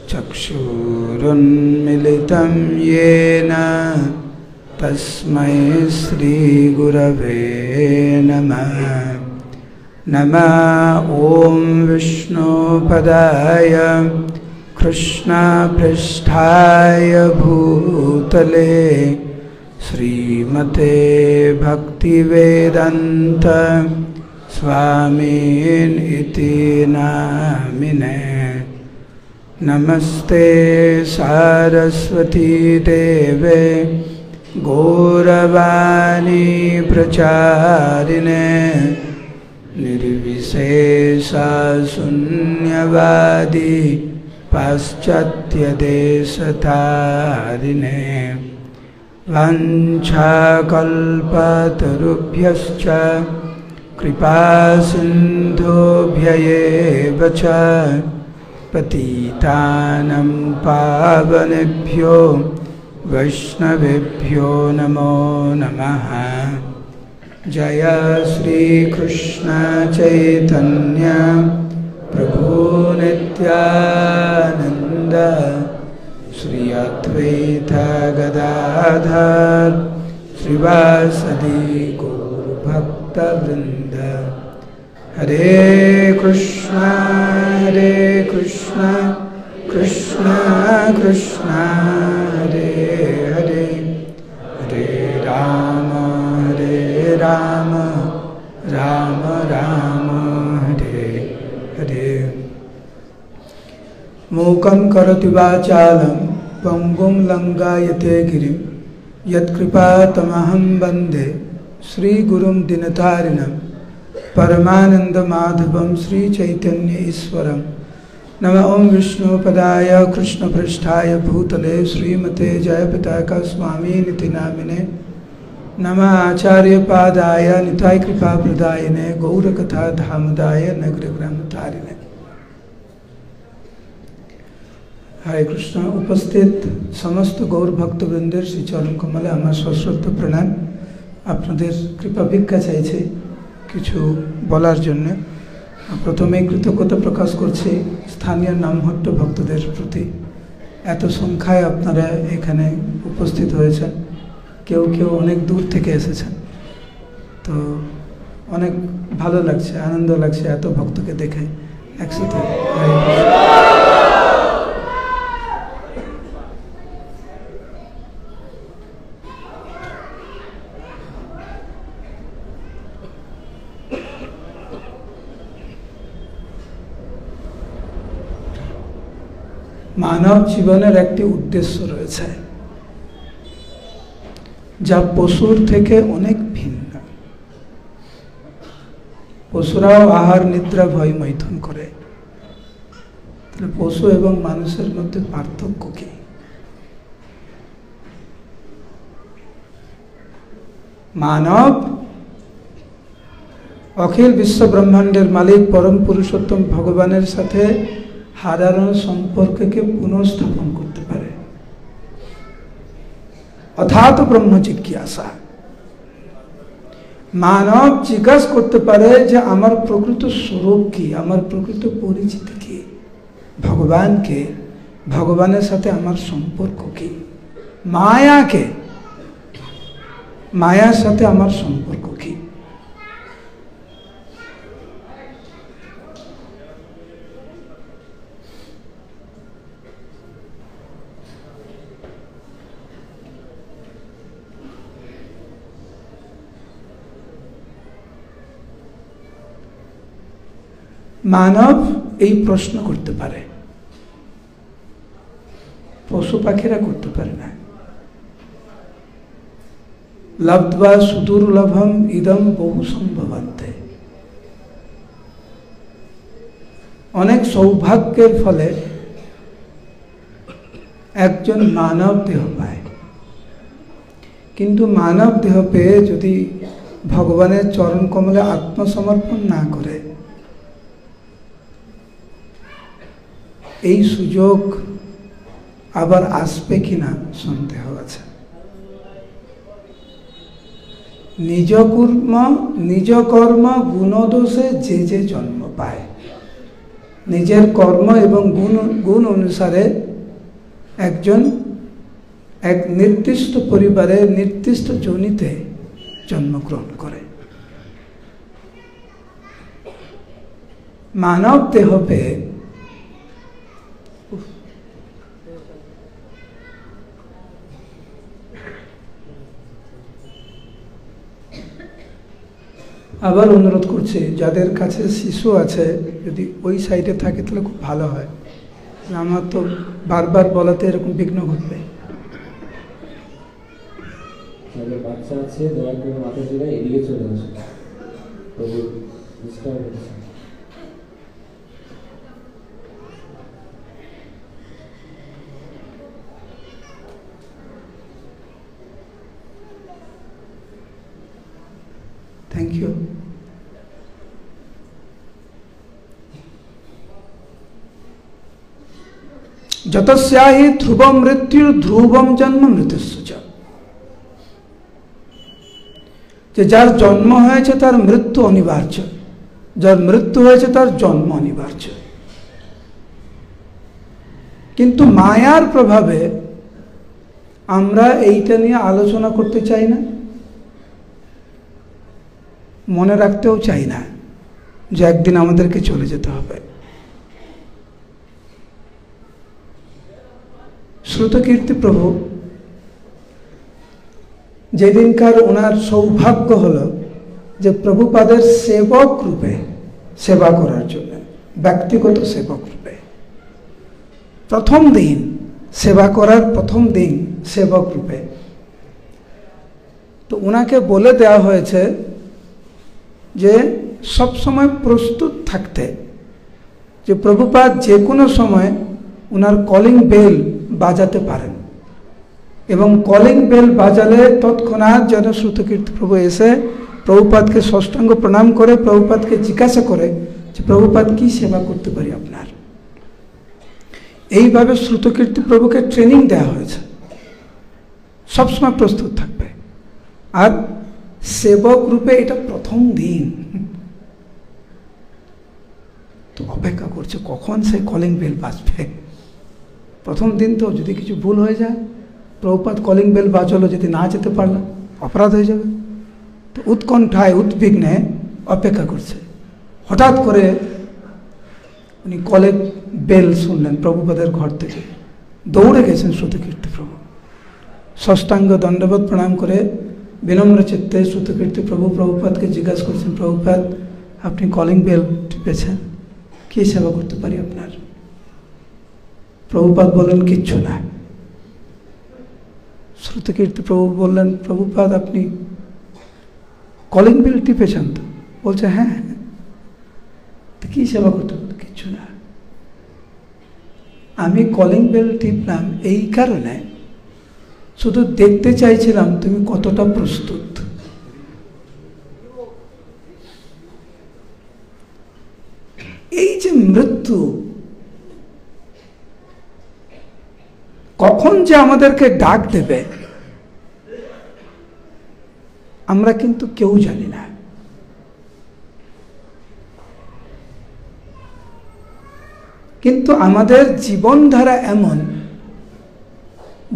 चक्षुरुन्मिलितं येन तस्मै श्रीगुरवे नमः। नमः ॐ विष्णुपदाय कृष्णपृष्ठाय भूतले श्रीमते भक्तिवेदान्त स्वामिनिति नामिने। नमस्ते सारस्वती देवे गौरवाणी प्रचारिणे निर्विशेषा शून्यवादी पाश्चात्यदेशतारिणे। वाञ्छाकल्पतरुभ्यश्च कृपासिन्धुभ्यैव च पतितानं पावनेभ्यो वैष्णवेभ्यो नमो नमः। जय श्री कृष्ण चैतन्य प्रभु नित्यानंद श्री अद्वैत गदाधर श्रीवासदि गौरभक्तवृंद। हरे कृष्ण कृष्ण कृष्ण हरे हरे, हरे राम राम राम हरे हरे। मूकं करोति वाचालं पंगुं लंघयते गिरिं यत्कृपातमहं वन्दे श्रीगुरुं दीनतारिणं परमानन्दमाधवं श्रीचैतन्य ईश्वरं। नमः ओं विष्णुपदाय कृष्णपृष्ठाय भूतले श्रीमते जयपताका स्वामिनिति नामिने। नमः आचार्यपादाय निताय कृपाप्रदायिने गौरकथा धामदाय नगरग्रामतारिणे। हरे कृष्ण। उपस्थित समस्त गौर भक्तवृंदेर श्री चरण कमले आमार सश्रद्ध प्रणाम। आपनादेर कृपा भिक्षा चाइछि किछु बलार जन्य। प्रथमेই कृतज्ञता प्रकाश करछि स्थानीय नामहट्ट भक्तদের प्रति। এত সংখ্যায় আপনারা এখানে উপস্থিত হয়েছেন, কেউ কেউ অনেক দূর থেকে এসেছেন, তো অনেক ভালো লাগছে, আনন্দ লাগছে এত ভক্তকে দেখে একসাথে। মানব জীবনের একটি উদ্দেশ্য রয়েছে যা পশুর থেকে অনেক ভিন্ন। পশুরাও আহার নিদ্রা ভয় মৈথুন করে, তাহলে পশু এবং মানুষের মধ্যে পার্থক্য কি? মানব অখিল বিশ্ব ব্রহ্মাণ্ডের মালিক পরম পুরুষোত্তম ভগবানের সাথে হারানো সম্পর্ককে পুনঃস্থাপন করতে পারে, অথাত ব্রহ্ম জিজ্ঞাসা। মানব জিজ্ঞাসা করতে পারে যে আমার প্রকৃত স্বরূপ কি, আমার প্রকৃত পরিচিতি কি, ভগবানকে, ভগবানের সাথে আমার সম্পর্ক কি, মায়াকে, মায়ার সাথে আমার সম্পর্ক কি। মানব এই প্রশ্ন করতে পারে, পশু পাখিরা করতে পারে না। লব্ধ্বা সুদুর্লভম ইদম বহু সম্ভবান্তে। অনেক সৌভাগ্যের ফলে একজন মানব দেহ পায়, কিন্তু মানব দেহ পেয়ে যদি ভগবানের চরণ কমলে আত্মসমর্পণ না করে, এই সুযোগ আবার আসবে কিনা সন্দেহ আছে। নিজ কর্ম গুণদোষে যে যে জন্ম পায়, নিজের কর্ম এবং গুণ অনুসারে একজন এক নির্দিষ্ট পরিবারে নির্দিষ্ট যোনিতে জন্মগ্রহণ করে। মানব দেহ পেয়ে আবার অনুরোধ করছি, যাদের কাছে শিশু আছে যদি ওই সাইডে থাকে তাহলে খুব ভালো হয়। আমার তো বারবার বলাতে এরকম বিঘ্ন ঘটবে। বাচ্চা আছে, দয়া করে মাথা জেলায় এদিকে চলে আসে। প্রভু ডিস্টার্ব হচ্ছে। Thank you. যতস্যাহি ধ্রুবম মৃত্যুর ধ্রুবম জন্ম মৃত্যুস্য চ। যে যার জন্ম হয়েছে তার মৃত্যু অনিবার্য, যার মৃত্যু হয়েছে তার জন্ম অনিবার্য। কিন্তু মায়ার প্রভাবে আমরা এইটা নিয়ে আলোচনা করতে চাই না, মনে রাখতেও চাই না যে একদিন আমাদেরকে চলে যেতে হবে। শ্রুতকীর্তি প্রভু যেদিনকার ওনার সৌভাগ্য হলো যে প্রভুপাদের সেবক রূপে সেবা করার জন্য, ব্যক্তিগত সেবক রূপে প্রথম দিন সেবা করার প্রথম দিন সেবক রূপে, তো ওনাকে বলে দেওয়া হয়েছে যে সব সময় প্রস্তুত থাকতে, যে প্রভুপাদ যে কোনো সময় ওনার কলিং বেল বাজাতে পারেন এবং কলিং বেল বাজালে তৎক্ষণাৎ যেন শ্রুতকীর্তি প্রভু এসে প্রভুপাদকে ষষ্ঠাঙ্গ প্রণাম করে প্রভুপাদকে জিজ্ঞাসা করে যে প্রভুপাদ কি সেবা করতে পারি আপনার। এইভাবে শ্রুতকীর্তি প্রভুকে ট্রেনিং দেওয়া হয়েছে, সবসময় প্রস্তুত থাকবে। আর সেবক রূপে এটা প্রথম দিন, তো অপেক্ষা করছে কখন সে কলিং বেল বাজবে। প্রথম দিন তো যদি কিছু ভুল হয়ে যায়, প্রভুপাদ কলিং বেল বাজালো, যদি না যেতে পারলাম অপরাধ হয়ে যাবে। তো উৎকণ্ঠায় উদ্বিগ্নে অপেক্ষা করছে। হঠাৎ করে উনি কলিং বেল শুনলেন প্রভুপাদের ঘর থেকে, দৌড়ে গেছেন শ্রুতকীর্তি প্রভু, ষষ্ঠাঙ্গ দণ্ডবোধ প্রণাম করে বিনম্র চিত্তে শ্রুতকীর্তি প্রভু প্রভুপাদকে জিজ্ঞাসা করছেন, প্রভুপাদ আপনি কলিং বেল টিপেছেন, কি সেবা করতে পারি আপনার? প্রভুপাদ বললেন কিচ্ছু না। শ্রুতকীর্তি প্রভু বললেন, প্রভুপাদ আপনি কলিং বেল টিপেছেন তো? বলছে হ্যাঁ। কি সেবা করতে পারি? কিচ্ছু না, আমি কলিং বেল টিপলাম এই কারণে শুধু দেখতে চাইছিলাম তুমি কতটা প্রস্তুত। এই যে মৃত্যু কখন যে আমাদেরকে ডাক দেবে আমরা কিন্তু কেউ জানি না। কিন্তু আমাদের জীবনধারা এমন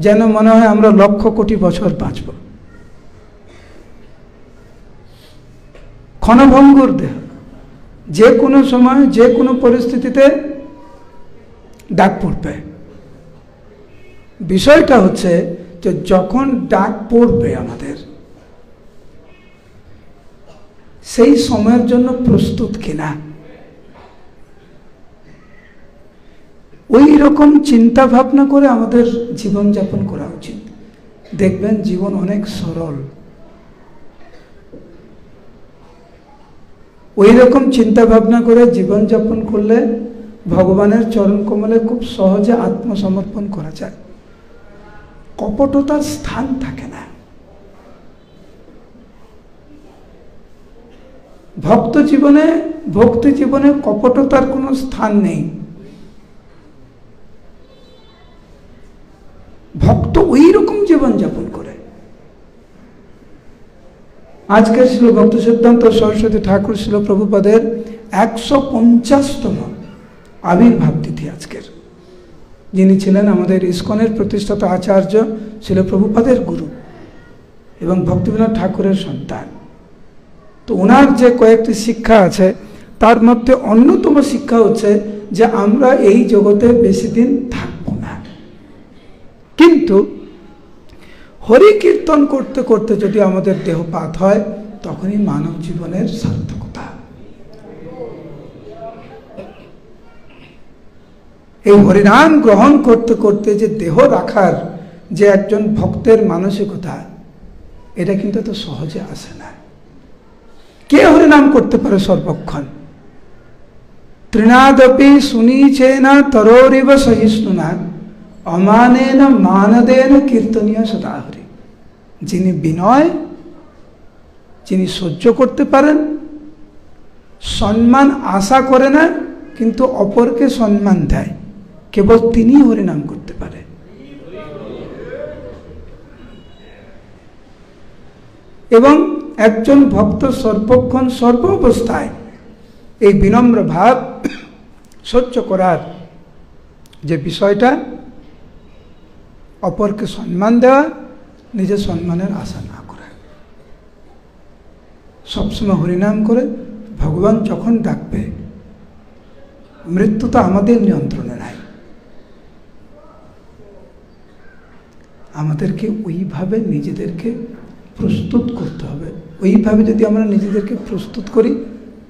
যেন মনে হয় আমরা লক্ষ কোটি বছর বাঁচব। ক্ষণভঙ্গুর দেহ, যে কোনো সময় যে কোনো পরিস্থিতিতে ডাক পড়বে। বিষয়টা হচ্ছে যে যখন ডাক পড়বে আমাদের, সেই সময়ের জন্য প্রস্তুত কিনা, ওই রকম চিন্তা ভাবনা করে আমাদের জীবনযাপন করা উচিত। দেখবেন জীবন অনেক সরল। ওই রকম চিন্তা ভাবনা করে জীবনযাপন করলে ভগবানের চরণ কমলে খুব সহজে আত্মসমর্পণ করা যায়। কপটতার স্থান থাকে না। ভক্তি জীবনে কপটতার কোনো স্থান নেই। ভক্ত ওই রকম জীবনযাপন করে। আজকের ছিল ভক্ত সিদ্ধান্ত সরস্বতী ঠাকুর ছিল প্রভুপাদের 150তম আবির্ভাব তিথি আজকের। যিনি ছিলেন আমাদের ইসকনের প্রতিষ্ঠাতা আচার্য, ছিল প্রভুপাদের গুরু এবং ভক্তিবিনোদ ঠাকুরের সন্তান। তো ওনার যে কয়েকটি শিক্ষা আছে তার মধ্যে অন্যতম শিক্ষা হচ্ছে যে আমরা এই জগতে বেশি দিন থাকব না, কিন্তু হরি কীর্তন করতে করতে যদি আমাদের দেহপাত হয় তখনই মানব জীবনের সার্থকতা। এই হরিনাম গ্রহণ করতে করতে যে দেহ রাখার যে একজন ভক্তের মানসিকতা, এটা কিন্তু এত সহজে আসে না। কে হরিনাম করতে পারে সর্বক্ষণ? তৃণাদপি সুনীচেন তরোরিব সহিষ্ণুনা অমানেন মানদেন কীর্তনীয় সদা হরি। যিনি বিনয়, যিনি সহ্য করতে পারেন, সম্মান আশা করে না কিন্তু অপরকে সম্মান দেয়, কেবল তিনি হরিনাম করতে পারে। এবং একজন ভক্ত সর্বক্ষণ সর্ব অবস্থায় এই বিনম্র ভাব সহ্য করার যে বিষয়টা, অপরকে সম্মান দেওয়া, নিজের সম্মানের আশা না করা, সবসময় হরিনাম করে ভগবান যখন ডাকবে, মৃত্যু তো আমাদের নিয়ন্ত্রণে নাই। আমাদেরকে ওইভাবে নিজেদেরকে প্রস্তুত করতে হবে। ওইভাবে যদি আমরা নিজেদেরকে প্রস্তুত করি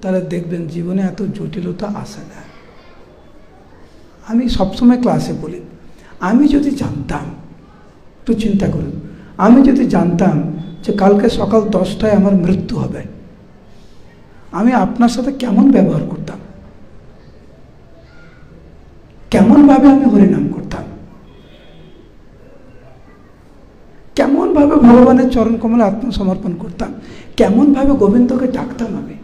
তাহলে দেখবেন জীবনে এত জটিলতা আসে না। আমি সবসময় ক্লাসে বলি, আমি যদি জানতাম, একটু চিন্তা করুন, আমি যদি জানতাম যে কালকে সকাল 10টায় আমার মৃত্যু হবে, আমি আপনার সাথে কেমন ব্যবহার করতাম, কেমনভাবে আমি হরিনাম করতাম, কেমনভাবে ভগবানের চরণ কমলে আত্মসমর্পণ করতাম, কেমনভাবে গোবিন্দকে ডাকতাম আমি।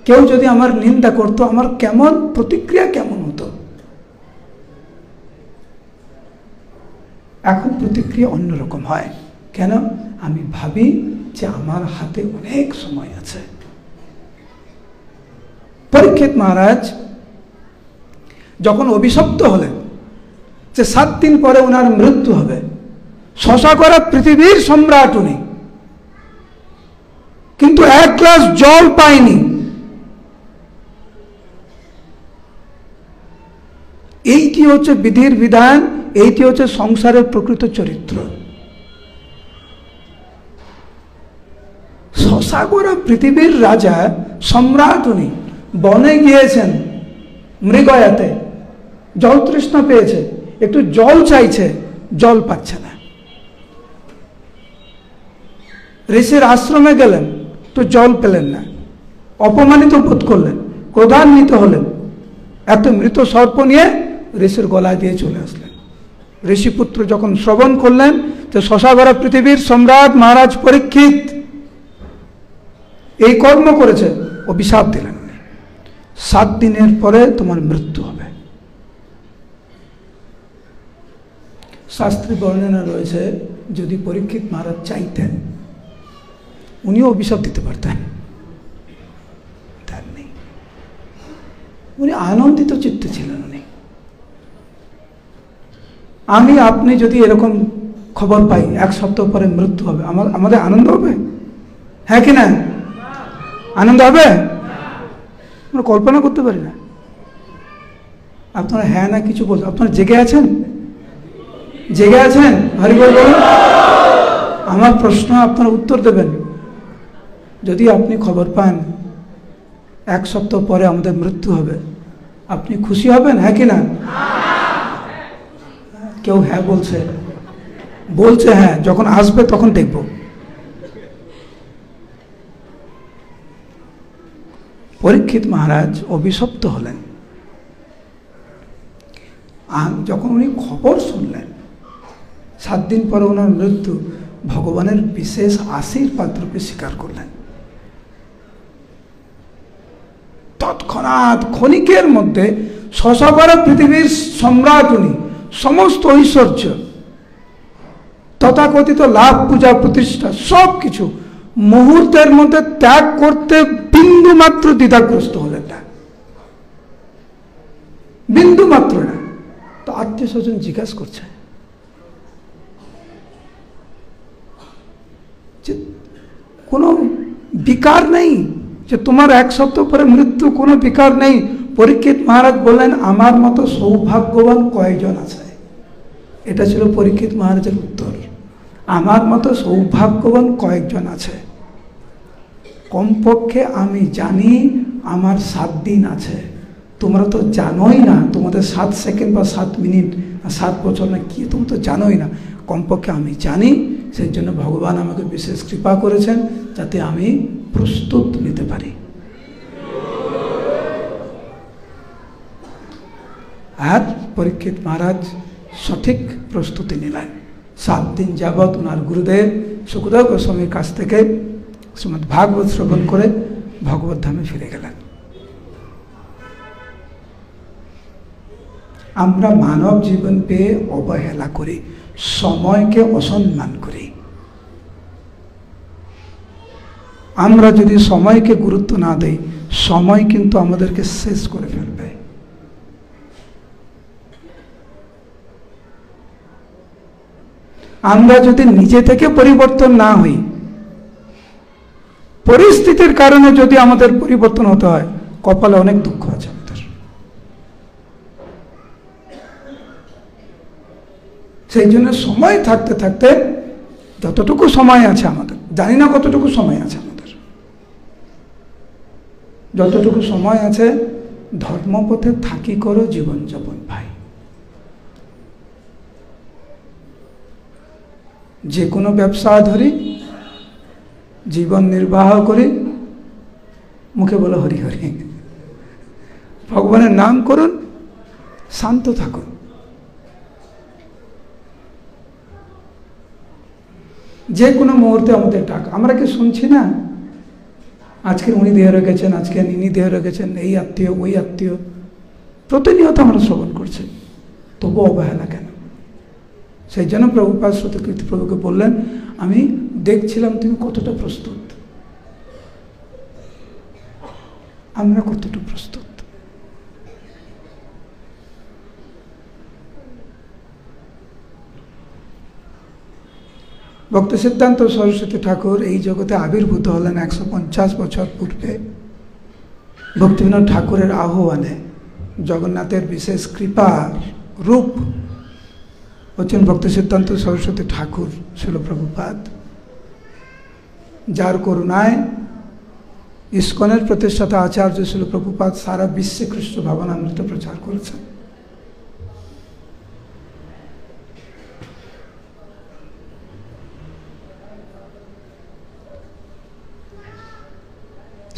কেউ যদি আমার নিন্দা করতো, আমার কেমন প্রতিক্রিয়া কেমন হতো। এখন প্রতিক্রিয়া অন্যরকম হয়। কেন? আমি ভাবি যে আমার হাতে অনেক সময় আছে। পরীক্ষিত মহারাজ যখন অভিশপ্ত হলেন যে 7 দিন পরে ওনার মৃত্যু হবে, শশা করা পৃথিবীর সম্রাট উনি, কিন্তু 1 গ্লাস জল পায়নি। এইটি হচ্ছে বিধির বিধান, এইটি হচ্ছে সংসারের প্রকৃত চরিত্র। শশা করা পৃথিবীর রাজা, সম্রাট উনি, বনে গিয়েছেন মৃগয়াতে, জল তৃষ্ণা পেয়েছে, একটু জল চাইছে, জল পাচ্ছে না। ঋষির আশ্রমে গেলেন তো জল পেলেন না, অপমানিত বোধ করলেন, ক্রোধান্বিত হলেন, এত মৃত সর্প নিয়ে ঋষির গলায় দিয়ে চলে আসলেন। ঋষিপুত্র যখন শ্রবণ করলেন যে শশাগড়া পৃথিবীর সম্রাট মহারাজ পরীক্ষিত এই কর্ম করেছে, অভিশাপ দিলেন, 7 দিনের পরে তোমার মৃত্যু হবে। শাস্ত্রে বর্ণনা রয়েছে যদি পরীক্ষিত মহারাজ চাইতেন উনিও অভিশাপ দিতে পারতেন, তার নেই। উনি আনন্দিত চিত্তে ছিলেন। উনি, আমি আপনি যদি এরকম খবর পাই 1 সপ্তাহ পরে মৃত্যু হবে, আমাদের আনন্দ হবে? হ্যাঁ কি না? আনন্দ হবে? আমরা কল্পনা করতে পারি না। আপনারা হ্যাঁ না কিছু বলছেন, আপনারা জেগে আছেন? জেগে আছেন? হরি বল বলুন। আমার প্রশ্ন আপনারা উত্তর দেবেন। যদি আপনি খবর পান 1 সপ্তাহ পরে আমাদের মৃত্যু হবে, আপনি খুশি হবেন? হ্যাঁ কি না? কেউ হ্যাঁ বলছে হ্যাঁ, যখন আসবে তখন দেখব। পরীক্ষিত মহারাজ অভিশপ্ত হলেন। যখন উনি খবর শুনলেন 7 দিন পরে ওনার মৃত্যু, ভগবানের বিশেষ আশীর্বাদ রূপে স্বীকার করলেন। তৎক্ষণাৎ ক্ষণিকের মধ্যে শশাগড়া পৃথিবীর সম্রাট উনি, সমস্ত ঐশ্বর্য, তথাকথিত লাভ, পূজা, প্রতিষ্ঠা সব কিছু মুহূর্তের মধ্যে ত্যাগ করতে বিন্দু মাত্র দ্বিধাগ্রস্ত হলেন না। বিন্দু মাত্র না। তো আত্মীয় স্বজন জিজ্ঞাসা করছে যে কোনো বিকার নেই, যে তোমার এক সপ্তাহ পরে মৃত্যু, কোনো বিকার নেই। পরীক্ষিত মহারাজ বললেন, আমার মতো সৌভাগ্যবান কয়জন আছে? এটা ছিল পরীক্ষিত মহারাজের উত্তর। আমার মতো সৌভাগ্যবান কয়েকজন আছে? কমপক্ষে আমি জানি আমার 7 দিন আছে। তোমরা তো জানোই না, তোমাদের 7 সেকেন্ড বা 7 মিনিট না 7 বছর না কি, তোমরা তো জানোই না। কমপক্ষে আমি জানি, সেই জন্য ভগবান আমাকে বিশেষ কৃপা করেছেন যাতে আমি প্রস্তুত নিতে পারি। আর পরীক্ষিত মহারাজ সঠিক প্রস্তুতি নিলেন। 7 দিন যাবৎ ওনার গুরুদেব সুখদেব গোস্বামীর কাছ থেকে শ্রীমদ্ ভাগবত শ্রবণ করে ভগবত ধামে ফিরে গেলেন। আমরা মানব জীবন পেয়ে অবহেলা করি, সময়কে অসম্মান করি। আমরা যদি সময়কে গুরুত্ব না দেই, সময় কিন্তু আমাদেরকে শেষ করে ফেলবে। আমরা যদি নিজে থেকে পরিবর্তন না হই, পরিস্থিতির কারণে যদি আমাদের পরিবর্তন হতে হয়, কপালে অনেক দুঃখ আছে আমাদের। সেই জন্য সময় থাকতে থাকতে, যতটুকু সময় আছে আমাদের, জানি না কতটুকু সময় আছে আমাদের, যতটুকু সময় আছে ধর্মপথে থাকি করো জীবনযাপন ভাই। যে কোনো ব্যবসা ধরি, জীবন নির্বাহ করি, মুখে বলো হরি হরি, ভগবানের নাম করুন, শান্ত থাকুন। যে কোনো মুহূর্তে আমাদের ডাক, আমরা কি শুনছি না? আজকে উনি দেহ রেখেছেন, আজকে ইনি দেহ রেখেছেন, এই আত্মীয় ওই আত্মীয়, প্রতিনিয়ত আমরা শ্রবণ করছি, তবু অবহেলা কেন? সেই জন্য প্রভুপাদ শ্রুতকীর্তি প্রভুকে বললেন, আমি দেখছিলাম তুমি কতটা প্রস্তুত, আমরা কতটা প্রস্তুত। ভক্তি সিদ্ধান্ত সরস্বতী ঠাকুর এই জগতে আবির্ভূত হলেন 150 বছর পূর্বে। ভক্তিবিনোদ ঠাকুরের আহ্বানে, জগন্নাথের বিশেষ কৃপা রূপ হচ্ছেন ভক্তি সিদ্ধান্ত সরস্বতী ঠাকুর শিল প্রভুপাদ, যার করুণায় ইস্কনের প্রতিষ্ঠাতা আচার্য শিল প্রভুপাদ সারা বিশ্বে কৃষ্ণ ভাবনামৃত প্রচার করেছেন।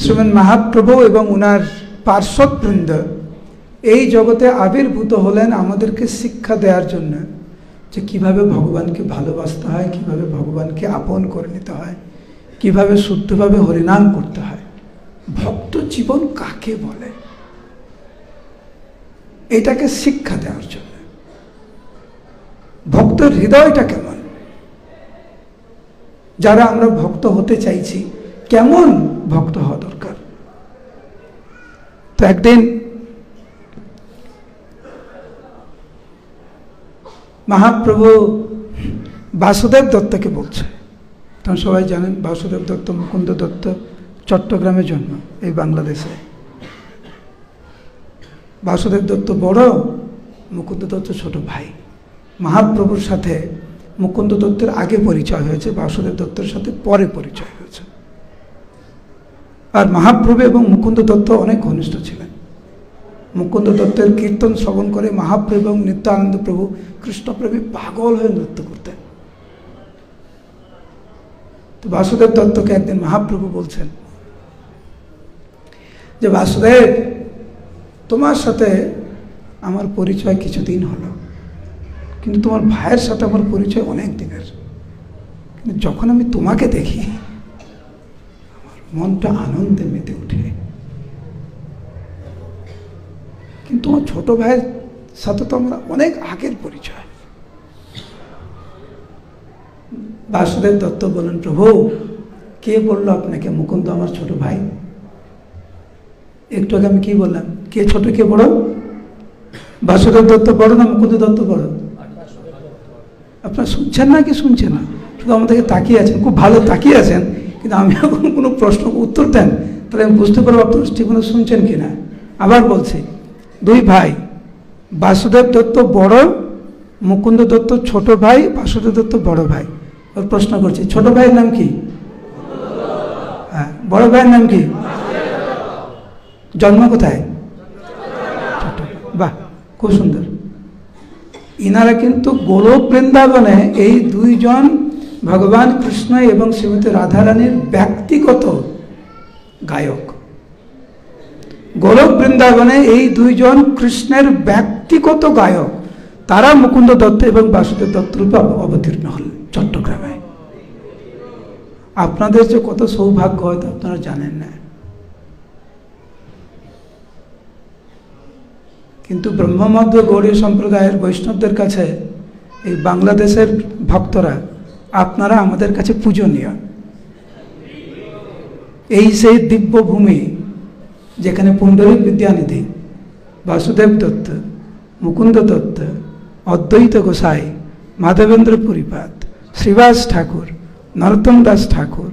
শ্রীমন মহাপ্রভু এবং উনার পার্শ্বদবৃন্দ এই জগতে আবির্ভূত হলেন আমাদেরকে শিক্ষা দেওয়ার জন্য, যে কিভাবে ভগবানকে ভালোবাসতে হয়, কিভাবে ভগবানকে আপন করে নিতে হয়, কিভাবে শুদ্ধভাবে হরিনাম করতে হয়, ভক্ত জীবন কাকে বলে, এটাকে শিক্ষা দেওয়ার জন্য। ভক্তের হৃদয়টা কেমন, যারা আমরা ভক্ত হতে চাইছি কেমন ভক্ত হওয়া দরকার। তো একদিন মহাপ্রভু বাসুদেব দত্তকে বলছে, তখন সবাই জানেন বাসুদেব দত্ত, মুকুন্দ দত্ত চট্টগ্রামে জন্ম, এই বাংলাদেশে। বাসুদেব দত্ত বড়, মুকুন্দ দত্ত ছোট ভাই। মহাপ্রভুর সাথে মুকুন্দ দত্তের আগে পরিচয় হয়েছে, বাসুদেব দত্তের সাথে পরে পরিচয় হয়েছে। আর মহাপ্রভু এবং মুকুন্দ দত্ত অনেক ঘনিষ্ঠ ছিলেন। মুকুন্দ দত্তের কীর্তন শ্রবণ করে মহাপ্রভু এবং নিত্যানন্দ প্রভু কৃষ্ণপ্রেমী পাগল হয়ে নৃত্য করতেন। তো বাসুদেব দত্তকে একদিন মহাপ্রভু বলছেন যে, বাসুদেব, তোমার সাথে আমার পরিচয় কিছুদিন হলো, কিন্তু তোমার ভাইয়ের সাথে আমার পরিচয় অনেক দিনের। কিন্তু যখন আমি তোমাকে দেখি আমার মনটা আনন্দে মেতে ওঠে। কিন্তু আমার ছোট ভাইয়ের সাথে তো আমরা অনেক আগের পরিচয়। বাসুদেব দত্ত বলেন, প্রভু কে বললো আপনাকে মুকুন্দ আমার ছোট ভাই? একটু আগে আমি কি বললাম, কে ছোট কে বড়? বাসুদেব দত্ত বড় না মুকুন্দ দত্ত বড়? আপনারা শুনছেন না কি শুনছেন না? শুধু আমাদেরকে তাকিয়ে আছেন, খুব ভালো তাকিয়ে আছেন, কিন্তু আমি এখন কোনো প্রশ্ন উত্তর দেন তাহলে আমি বুঝতে পারবো আপনারা ঠিকমতো শুনছেন কিনা। আবার বলছি, দুই ভাই, বাসুদেব দত্ত বড়, মুকুন্দ দত্ত ছোট ভাই, বাসুদেব দত্ত বড় ভাই। ওর প্রশ্ন করছি, ছোট ভাইয়ের নাম কি? হ্যাঁ, বড় ভাইয়ের নাম কি? জন্ম কোথায়? বাহ, খুব সুন্দর। ইনারা কিন্তু গোলক বৃন্দাবনে এই দুইজন ভগবান কৃষ্ণ এবং শ্রীমতী রাধারানীর ব্যক্তিগত গায়ক। গোলক বৃন্দাবনে এই দুইজন কৃষ্ণের ব্যক্তিগত গায়ক। তারা মুকুন্দ দত্ত এবং বাসুদেব দত্ত রূপে অবতীর্ণ হলেন চট্টগ্রামে। আপনাদের যে কত সৌভাগ্য হয়তো আপনারা জানেন না, কিন্তু ব্রহ্মমধ্য গৌড়ীয় সম্প্রদায়ের বৈষ্ণবদের কাছে এই বাংলাদেশের ভক্তরা আপনারা আমাদের কাছে পূজনীয়। এই সেই দিব্য ভূমি যেখানে পুণ্ডরীক বিদ্যানিধি, বাসুদেব দত্ত, মুকুন্দ দত্ত, অদ্বৈত গোসাই, মাধবেন্দ্র পুরীপাদ, শ্রীবাস ঠাকুর, নরোত্তম দাস ঠাকুর,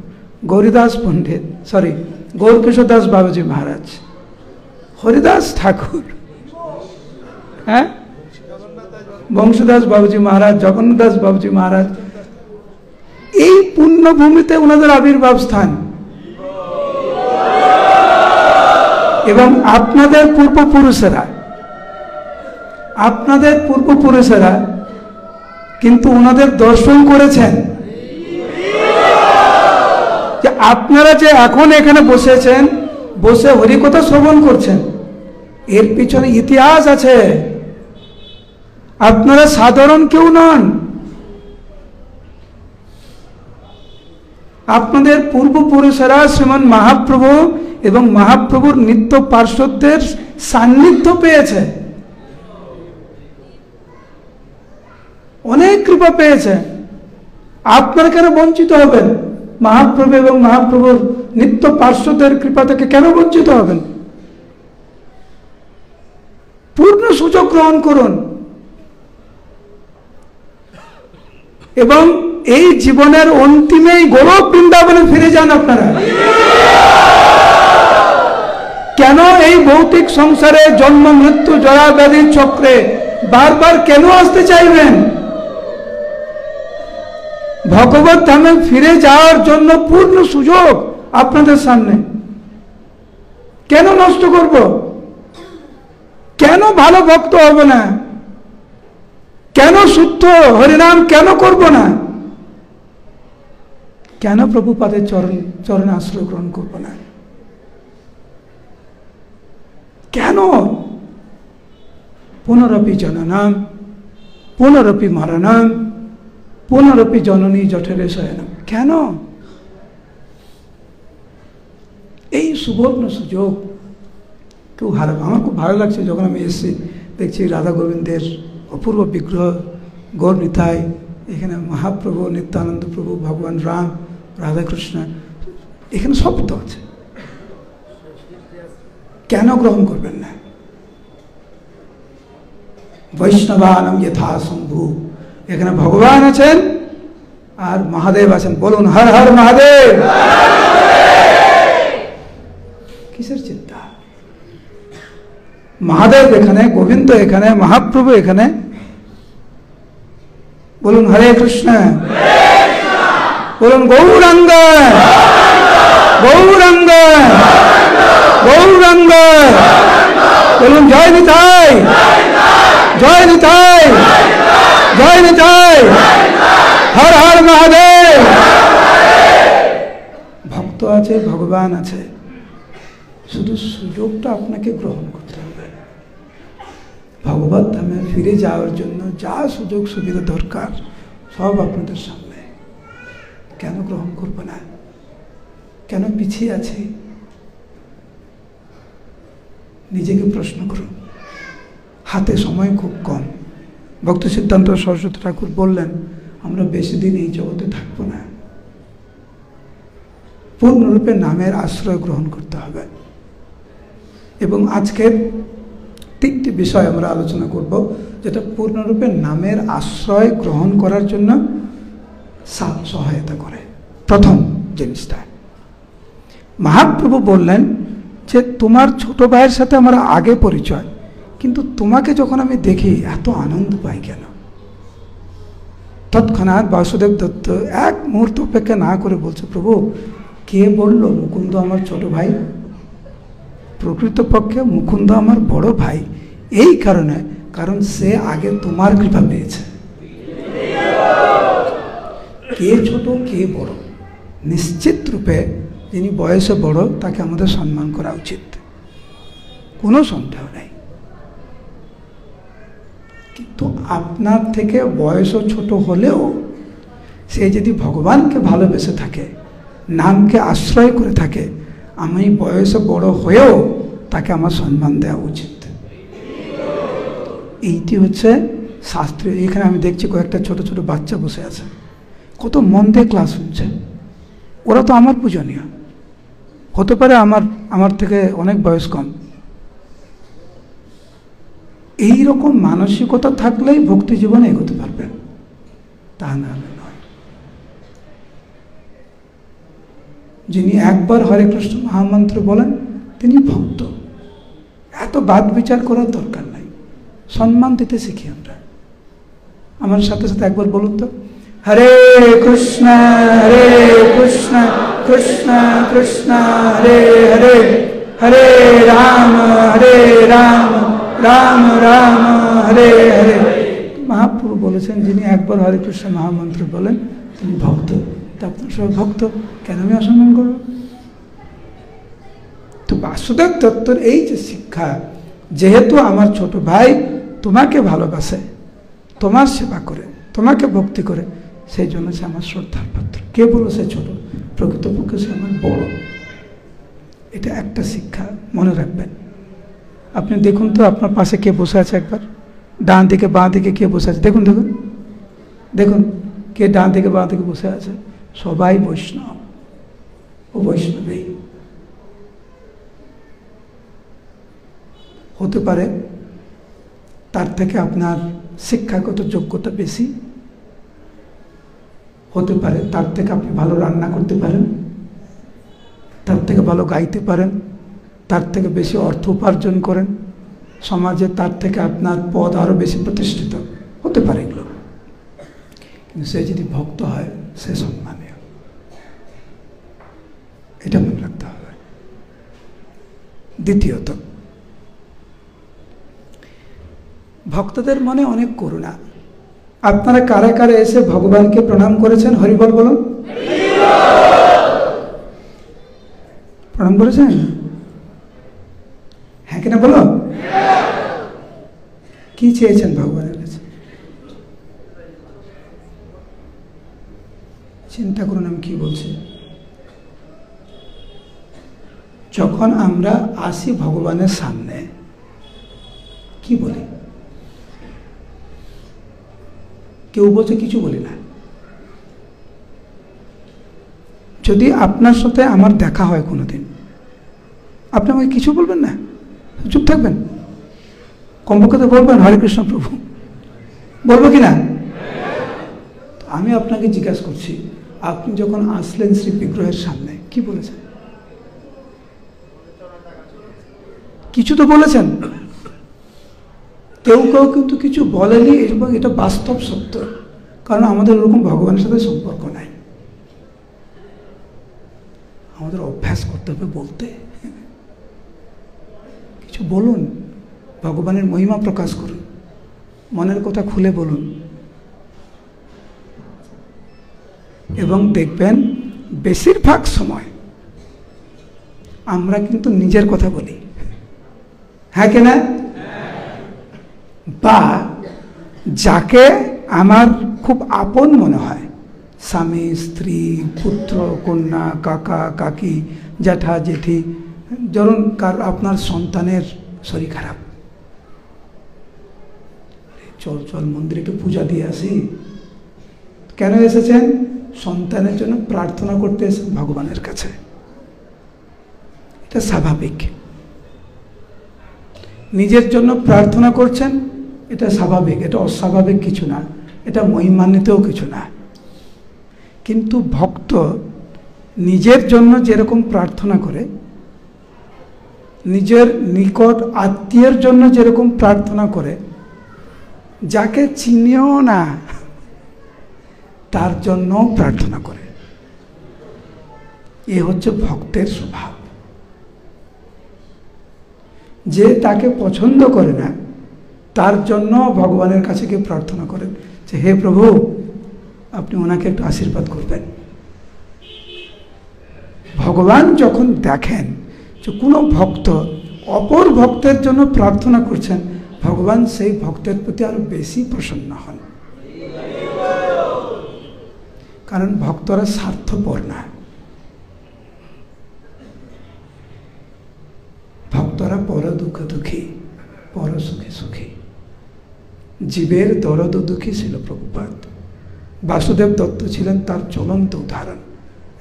গৌরীদাস পণ্ডিত, গৌরকিশোর দাস বাবাজি মহারাজ, হরিদাস ঠাকুর, হ্যাঁ, বংশদাস বাবুজি মহারাজ, জগন্নাথ দাস বাবুজি মহারাজ, এই পুণ্যভূমিতে ওনাদের আবির্ভাব স্থান। এবং আপনাদের পূর্বপুরুষেরা কিন্তু ওনাদের দর্শন করেছেন। যে আপনারা যে এখন এখানে বসেছেন, বসে হরিকথা শ্রবণ করছেন, এর পিছনে ইতিহাস আছে। আপনারা সাধারণ কেউ নন। আপনাদের পূর্বপুরুষেরা শ্রীমান মহাপ্রভু এবং মহাপ্রভুর নিত্য পার্শ্বদের সান্নিধ্য পেয়েছে, অনেক কৃপা পেয়েছে। আপনারা কেন বঞ্চিত হবেন? মহাপ্রভু এবং মহাপ্রভুর নিত্য পার্শ্বদের কৃপা থেকে কেন বঞ্চিত হবেন? পূর্ণ সুযোগ গ্রহণ করুন এবং এই জীবনের অন্তিমেই গোলক বৃন্দাবনে ফিরে যান। আপনারা কেন এই ভৌতিক সংসারে জন্ম মৃত্যু জরা ব্যাধির চক্রে বারবার কেন আসতে চাইবেন? ভগবত ধামে ফিরে যাওয়ার জন্য পূর্ণ সুযোগ আপনাদের সামনে। কেন নষ্ট করব? কেন ভালো ভক্ত হব না? কেন শুদ্ধ হরিনাম কেন করব না? কেন প্রভুপাদের চরণে আশ্রয় গ্রহণ করব না? কেন? পুনরপি জননম পুনরপি মরণম পুনরপি জননী জঠরে শয়নম। কেন? এই সুবর্ণ সুযোগ কেউ হারাবে। আমার খুব ভালো লাগছে যখন আমি এসেছি, দেখছি রাধা গোবিন্দের অপূর্ব বিগ্রহ, গৌর নিতাই, এখানে মহাপ্রভু, নিত্যানন্দ প্রভু, ভগবান রাম, রাধাকৃষ্ণ, এখানে সব তো আছে। কেন গ্রহণ করবেন না? বৈষ্ণবানম যথা শম্ভু, এখানে ভগবান আছেন আর মহাদেব আছেন। বলুন হর হর মহাদেব। কিসের চিন্তা? মহাদেব এখানে, গোবিন্দ এখানে, মহাপ্রভু এখানে। বলুন হরে কৃষ্ণ, বলুন গৌরাঙ্গ গৌরাঙ্গ গৌরাঙ্গ, বলুন জয় নিতাই জয় নিতাই জয় নিতাই, হর হর মহাদেব। ভক্ত আছে, ভগবান আছে, শুধু সুযোগটা আপনাকে গ্রহণ করতে হবে। ভগবত ধামে ফিরে যাওয়ার জন্য যা সুযোগ সুবিধা দরকার সব আপনাদের সামনে। কেন গ্রহণ করব না? কেন পিছিয়ে আছি? নিজেকে প্রশ্ন করুন। হাতে সময় খুব কম। ভক্ত সিদ্ধান্ত সরস্বতী ঠাকুর বললেন, আমরা বেশি দিন এই জগতে থাকবো না, পূর্ণরূপে নামের আশ্রয় গ্রহণ করতে হবে। এবং আজকের তিনটি বিষয় আমরা আলোচনা করব, যেটা পূর্ণরূপে নামের আশ্রয় গ্রহণ করার জন্য সহায়তা করে। প্রথম জিনিসটা, মহাপ্রভু বললেন যে তোমার ছোট ভাইয়ের সাথে আমার আগে পরিচয়, কিন্তু তোমাকে যখন আমি দেখি এত আনন্দ পাই কেন? তৎক্ষণাৎ বাসুদেব দত্ত এক মুহূর্ত অপেক্ষা না করে বলছে, প্রভু কে বলল মুকুন্দ আমার ছোট ভাই? প্রকৃতপক্ষে মুকুন্দ আমার বড় ভাই, এই কারণে কারণ সে আগে তোমার কৃপা পেয়েছে। কে ছোট কে বড়, নিশ্চিত রূপে যিনি বয়সে বড় তাকে আমাদের সম্মান করা উচিত, কোনো সন্দেহ নেই। কিন্তু আপনার থেকে বয়সও ছোট হলেও সে যদি ভগবানকে ভালোবেসে থাকে, নামকে আশ্রয় করে থাকে, আমি বয়সে বড় হয়েও তাকে আমার সম্মান দেওয়া উচিত। এইটি হচ্ছে শাস্ত্রীয়। এখানে আমি দেখছি কয়েকটা ছোট ছোট বাচ্চা বসে আছে, কত মন দিয়ে ক্লাস শুনছে। ওরা তো আমার পূজনীয়, হতে পারে আমার থেকে অনেক বয়স কম। এই রকম মানসিকতা থাকলেই ভক্তি জীবনে এগোতে পারবেন, তা না নয়। যিনি একবার হরে কৃষ্ণ মহামন্ত্র বলেন তিনি ভক্ত। এত বাদ বিচার করার দরকার নাই, সম্মান দিতে শিখি আমরা। আমার সাথে সাথে একবার বলুন তো, হরে কৃষ্ণ কৃষ্ণ কৃষ্ণ হরে হরে, হরে রাম রাম রাম হরে হরে। মহাপ্রভু বলেছেন যিনি একবার হরে কৃষ্ণ মহামন্ত্র বলেন তিনি ভক্ত। তা আপনার সব ভক্ত, কেন আমি অসম্মান করব? তো বাসুদেব দত্তর এই যে শিক্ষা, যেহেতু আমার ছোট ভাই তোমাকে ভালোবাসে, তোমার সেবা করে, তোমাকে ভক্তি করে, সেই জন্য সে আমার শ্রদ্ধার পাত্র। কে বলো সে ছোট? প্রকৃতপক্ষে সে আমার বড়। এটা একটা শিক্ষা, মনে রাখবেন। আপনি দেখুন তো আপনার পাশে কে বসে আছে, একবার ডান দিকে বাঁ দিকে কে বসে আছে দেখুন, দেখুন দেখুন কে ডান দিকে বাঁ দিকে বসে আছে। সবাই বৈষ্ণব ও বৈষ্ণবী। হতে পারে তার থেকে আপনার শিক্ষাগত যোগ্যতা বেশি, হতে পারে তার থেকে আপনি ভালো রান্না করতে পারেন, তার থেকে ভালো গাইতে পারেন, তার থেকে বেশি অর্থ উপার্জন করেন, সমাজে তার থেকে আপনার পদ আরো বেশি প্রতিষ্ঠিত হতে পারে এগুলো। কিন্তু সে যদি ভক্ত হয় সে সম্মানীয়, এটা মনে রাখতে হবে। দ্বিতীয়ত, ভক্তদের মনে অনেক করুণা। আপনারা কারে কারে এসে ভগবানকে প্রণাম করেছেন? হরিবল বলুন। প্রণাম করেছেন? হ্যাঁ কিনা বলো। কি চেয়েছেন ভগবানের কাছে? চিন্তা করুন আমি কি বলছি। যখন আমরা আসি ভগবানের সামনে কি বলি? কেউ বলছে কিছু বলি না। যদি আপনার সাথে আমার দেখা হয় কোনোদিন, আপনি আমাকে কিছু বলবেন না, চুপ থাকবেন, কমপক্ষে বলবেন হরে কৃষ্ণ প্রভু, বলবো কি না? আমি আপনাকে জিজ্ঞাসা করছি, আপনি যখন আসলেন শ্রী বিগ্রহের সামনে কি বলেছেন? কিছু তো বলেছেন। কেউ কেউ কিন্তু কিছু বলেনি, এবং এটা বাস্তব সত্য, কারণ আমাদের ওরকম ভগবানের সাথে সম্পর্ক নাই। আমাদের অভ্যাস করতে হবে বলতে। কিছু বলুন, ভগবানের মহিমা প্রকাশ করুন, মনের কথা খুলে বলুন, এবং দেখবেন বেশিরভাগ সময় আমরা কিন্তু নিজের কথা বলি, হ্যাঁ কিনা? বা যাকে আমার খুব আপন মনে হয়, স্বামী, স্ত্রী, পুত্র, কন্যা, কাকা, কাকি, জ্যাঠা, জেঠি, ধরুন কার আপনার সন্তানের শরীর খারাপ, চল চল মন্দিরে একটু পূজা দিয়ে আসি। কেন এসেছেন? সন্তানের জন্য প্রার্থনা করতে এসেছেন ভগবানের কাছে। এটা স্বাভাবিক। নিজের জন্য প্রার্থনা করছেন, এটা স্বাভাবিক, এটা অস্বাভাবিক কিছু না, এটা মহিমান্বিতও কিছু না। কিন্তু ভক্ত নিজের জন্য যেরকম প্রার্থনা করে, নিজের নিকট আত্মীয়ের জন্য যেরকম প্রার্থনা করে, যাকে চিনেও না তার জন্যও প্রার্থনা করে। এ হচ্ছে ভক্তের স্বভাব। যে তাকে পছন্দ করে না তার জন্য ভগবানের কাছে গিয়ে প্রার্থনা করেন যে হে প্রভু, আপনি ওনাকে একটু আশীর্বাদ করবেন। ভগবান যখন দেখেন যে কোনো ভক্ত অপর ভক্তের জন্য প্রার্থনা করছেন, ভগবান সেই ভক্তের প্রতি আরো বেশি প্রসন্ন হন। কারণ ভক্তরা স্বার্থপর না, ভক্তরা পর দুঃখ দুঃখী, পর সুখে সুখী। জীবের দরদ দুঃখী ছিল প্রভুপাদ। বাসুদেব দত্ত ছিলেন তার জ্বলন্ত উদাহরণ।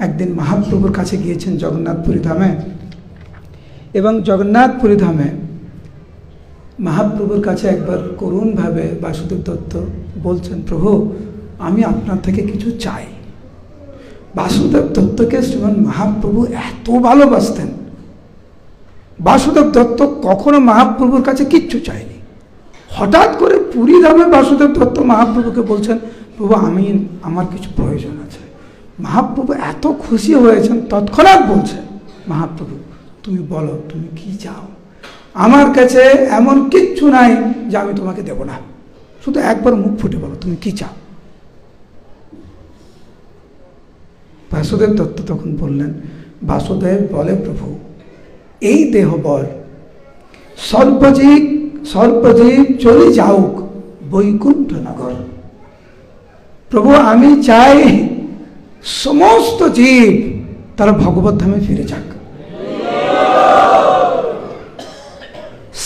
একদিন মহাপ্রভুর কাছে গিয়েছেন জগন্নাথপুরী ধামে, এবং জগন্নাথপুরী ধামে মহাপ্রভুর কাছে একবার করুণভাবে বাসুদেব দত্ত বলছেন, প্রভু আমি আপনার থেকে কিছু চাই। বাসুদেব দত্তকে শ্রীমান মহাপ্রভু এত ভালোবাসতেন, বাসুদেব দত্ত কখনো মহাপ্রভুর কাছে কিচ্ছু চায়নি। হঠাৎ করে পুরী ধামে বাসুদেব দত্ত মহাপ্রভুকে বলছেন, প্রভু আমার কিছু প্রয়োজন আছে। মহাপ্রভু এত খুশি হয়েছেন, তৎক্ষণাৎ বলছেন, মহাপ্রভু তুমি বলো তুমি কি চাও, আমার কাছে এমন কিচ্ছু নাই যে আমি তোমাকে দেব না, শুধু একবার মুখ ফুটে বলো তুমি কি চাও। বাসুদেব দত্ত তখন বললেন, বাসুদেব বলে প্রভু এই দেহবর সর্বজীব চলে যাওক বৈকুণ্ঠ নগর। প্রভু আমি চাই সমস্ত জীব তারা ভগবত ধামে ফিরে যাক।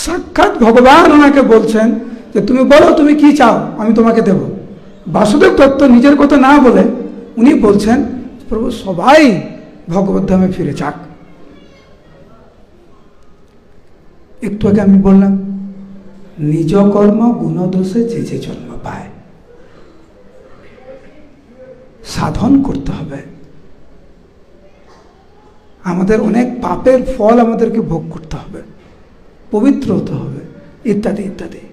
সাক্ষাৎ ভগবান ওনাকে বলছেন যে তুমি বলো তুমি কি চাও, আমি তোমাকে দেব। বাসুদেব দত্ত নিজের কথা না বলে উনি বলছেন, প্রভু সবাই ভগবত ধামে ফিরে যাক। একটু আগে আমি বললাম, নিজ কর্ম গুণদোষে যে যে জন্ম পায়। সাধন করতে হবে, আমাদের অনেক পাপের ফল আমাদেরকে ভোগ করতে হবে, পবিত্র হতে হবে, ইত্যাদি ইত্যাদি।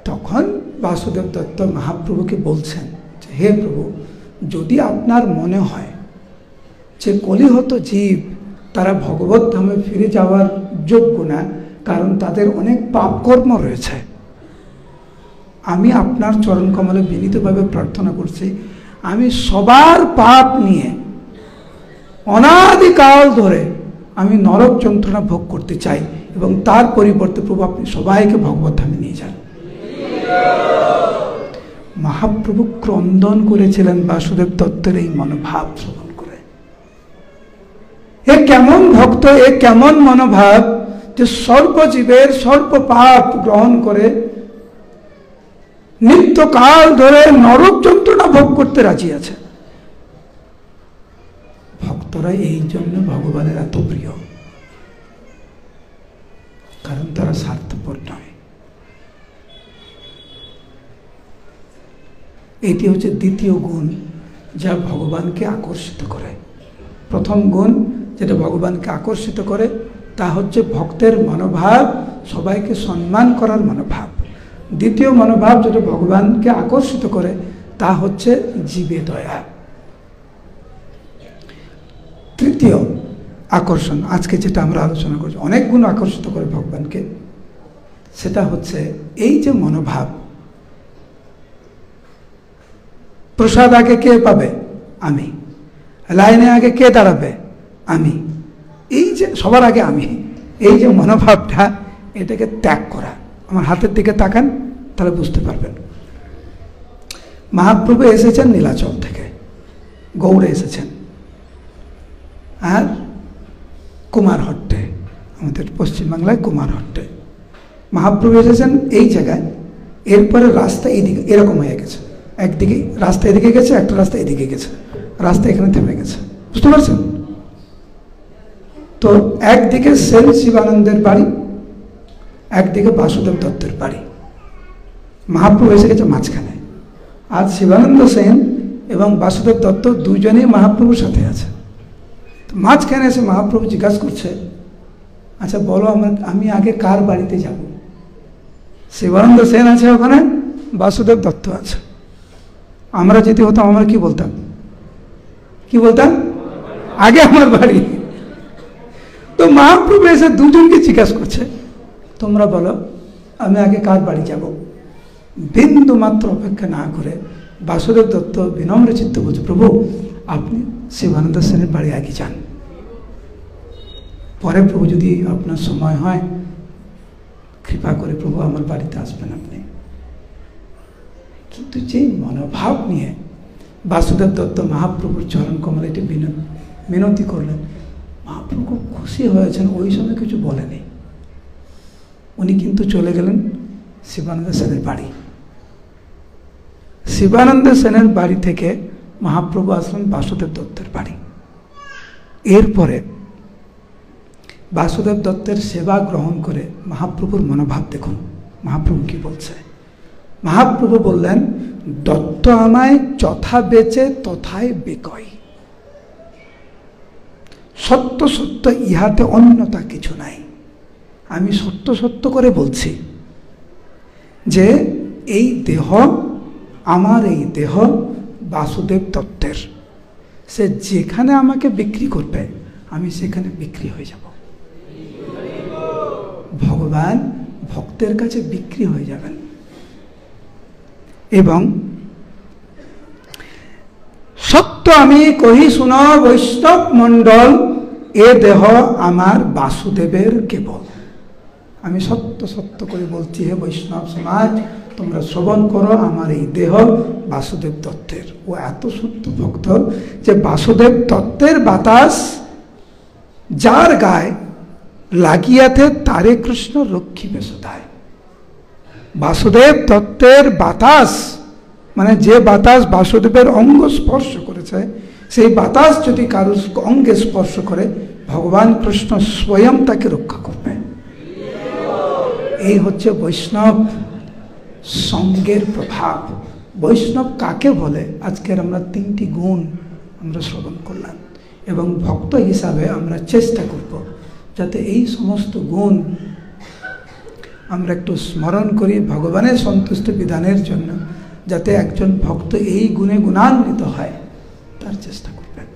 তখন বাসুদেব দত্ত মহাপ্রভুকে বলছেন যে হে প্রভু, যদি আপনার মনে হয় যে কলিহত জীব তারা ভগবত ধামে ফিরে যাওয়ার যোগ্য না, কারণ তাদের অনেক পাপ কর্ম রয়েছে, আমি আপনার চরণ কমলে বিনীতভাবে প্রার্থনা করছি, আমি সবার পাপ নিয়ে অনাদিকাল ধরে আমি নরক যন্ত্রণা ভোগ করতে চাই, এবং তার পরিবর্তে প্রভু আপনি সবাইকে ভগবত ধামে নিয়ে যান। মহাপ্রভু ক্রন্দন করেছিলেন বাসুদেব দত্তের এই মনোভাব শ্রবণ করে। এ কেমন ভক্ত, এ কেমন মনোভাব যে সর্বজীবের সর্ব পাপ গ্রহণ করে নিত্যকাল ধরে নরক যন্ত্রণা ভোগ করতে রাজি আছে। ভক্তরা এই জন্য ভগবানের এত প্রিয়, কারণ তারা স্বার্থপর নয়। এটি হচ্ছে দ্বিতীয় গুণ যা ভগবানকে আকর্ষিত করে। প্রথম গুণ যেটা ভগবানকে আকর্ষিত করে তা হচ্ছে ভক্তের মনোভাব, সবাইকে সম্মান করার মনোভাব। দ্বিতীয় মনোভাব যেটা ভগবানকে আকর্ষিত করে তা হচ্ছে জীবে দয়া। তৃতীয় আকর্ষণ, আজকে যেটা আমরা আলোচনা করছি, অনেক গুণ আকর্ষিত করে ভগবানকে, সেটা হচ্ছে এই যে মনোভাব। প্রসাদ আগে কে পাবে? আমি। লাইনে আগে কে দাঁড়াবে? আমি। এই যে সবার আগে আমি, এই যে মনোভাবটা, এটাকে ত্যাগ করা। আমার হাতের দিকে তাকান, তাহলে বুঝতে পারবেন। মহাপ্রভু এসেছেন নীলাচল থেকে, গৌড়ে এসেছেন, আর কুমারহট্টে, আমাদের পশ্চিমবাংলায় কুমারহট্টে মহাপ্রভু এসেছেন এই জায়গায়। এরপরে রাস্তা এইদিকে এরকম হয়ে গেছে, একদিকে রাস্তা এদিকে গেছে, একটা রাস্তা এদিকে গেছে, রাস্তা এখানে থেমে গেছে, বুঝতে পারছেন? তো একদিকে সেন শিবানন্দের বাড়ি, একদিকে বাসুদেব দত্তের বাড়ি। মহাপ্রভু এসে গেছে মাঝখানে। আজ শিবানন্দ সেন এবং বাসুদেব দত্ত দুজনেই মহাপ্রভুর সাথে আছে। মাঝখানে এসে মহাপ্রভু জিজ্ঞাসা করছে, আচ্ছা বলো আমি আগে কার বাড়িতে যাব? শিবানন্দ সেন আছে ওখানে, বাসুদেব দত্ত আছে। আমরা যদি হতাম আমরা কি বলতাম? আগে আমার বাড়ি। তো মহাপ্রভু এসে দুজনকে জিজ্ঞাসা করছে, তোমরা বলো আমি আগে কার বাড়ি যাব? বিন্দু মাত্র অপেক্ষা না করে বাসুদেব দত্ত বিনম্র চিত্তে বলছে, প্রভু আপনি শিবানন্দ সেনের বাড়ি আগে যান, পরে প্রভু যদি আপনার সময় হয় কৃপা করে প্রভু আমার বাড়িতে আসবেন আপনি। কিন্তু যে মনোভাব নিয়ে বাসুদেব দত্ত মহাপ্রভুর চরণ কমলে এটি মিনতি করলেন, মহাপ্রভু খুব খুশি হয়েছেন। ওই সময় কিছু বলেনি, উনি কিন্তু চলে গেলেন শিবানন্দ সেনের বাড়ি। শিবানন্দ সেনের বাড়ি থেকে মহাপ্রভু আসলেন বাসুদেব দত্তের বাড়ি। এরপরে বাসুদেব দত্তের সেবা গ্রহণ করে মহাপ্রভুর মনোভাব দেখুন মহাপ্রভু কি বলছে। মহাপ্রভু বললেন, দত্ত আমায় যথা বেচে তথায় বিকয়, সত্য সত্য ইহাতে অন্যতা কিছু নাই। আমি সত্য সত্য করে বলছি যে এই দেহ, আমার এই দেহ বাসুদেব দত্তের। সে যেখানে আমাকে বিক্রি করবে আমি সেখানে বিক্রি হয়ে যাব। ভগবান ভক্তের কাছে বিক্রি হয়ে যাবেন। এবং সত্য আমি কহি শুনো বৈষ্ণব মণ্ডল, এ দেহ আমার বাসুদেবের কেবল। আমি সত্য সত্য করে বলছি, হে বৈষ্ণব সমাজ তোমরা শ্রবণ করো, আমার এই দেহ বাসুদেব দত্তের। ও এত শুদ্ধ ভক্ত যে বাসুদেব দত্তের বাতাস যার গায়ে লাগিয়াতে তারে কৃষ্ণ রক্ষিবে সদায়। বাসুদেব দত্তের বাতাস মানে যে বাতাস বাসুদেবের অঙ্গ স্পর্শ করেছে, সেই বাতাস যদি কারোর অঙ্গে স্পর্শ করে ভগবান কৃষ্ণ স্বয়ং তাকে রক্ষা করবে। এই হচ্ছে বৈষ্ণব সঙ্গের প্রভাব। বৈষ্ণব কাকে বলে? আজকের আমরা 3টি গুণ আমরা শ্রবণ করলাম এবং ভক্ত হিসাবে আমরা চেষ্টা করব যাতে এই সমস্ত গুণ আমরা একটু স্মরণ করি ভগবানের সন্তুষ্ট বিধানের জন্য, যাতে একজন ভক্ত এই গুণে গুণান্বিত হয় তার চেষ্টা করবেন।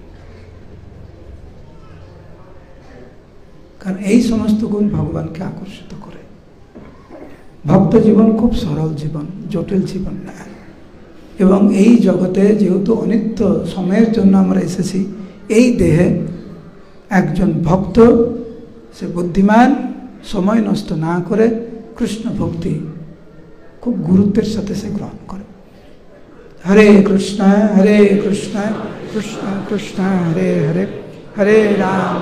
কারণ এই সমস্ত গুণ ভগবানকে আকর্ষিত করে। ভক্ত জীবন খুব সরল জীবন, জটিল জীবন না। এবং এই জগতে যেহেতু অনিত্য সময়ের জন্য আমরা এসেছি, এই দেহে একজন ভক্ত সে বুদ্ধিমান, সময় নষ্ট না করে কৃষ্ণ ভক্তি খুব গুরুত্বের সাথে সে গ্রহণ করে। হরে কৃষ্ণ কৃষ্ণ কৃষ্ণ হরে হরে, হরে রাম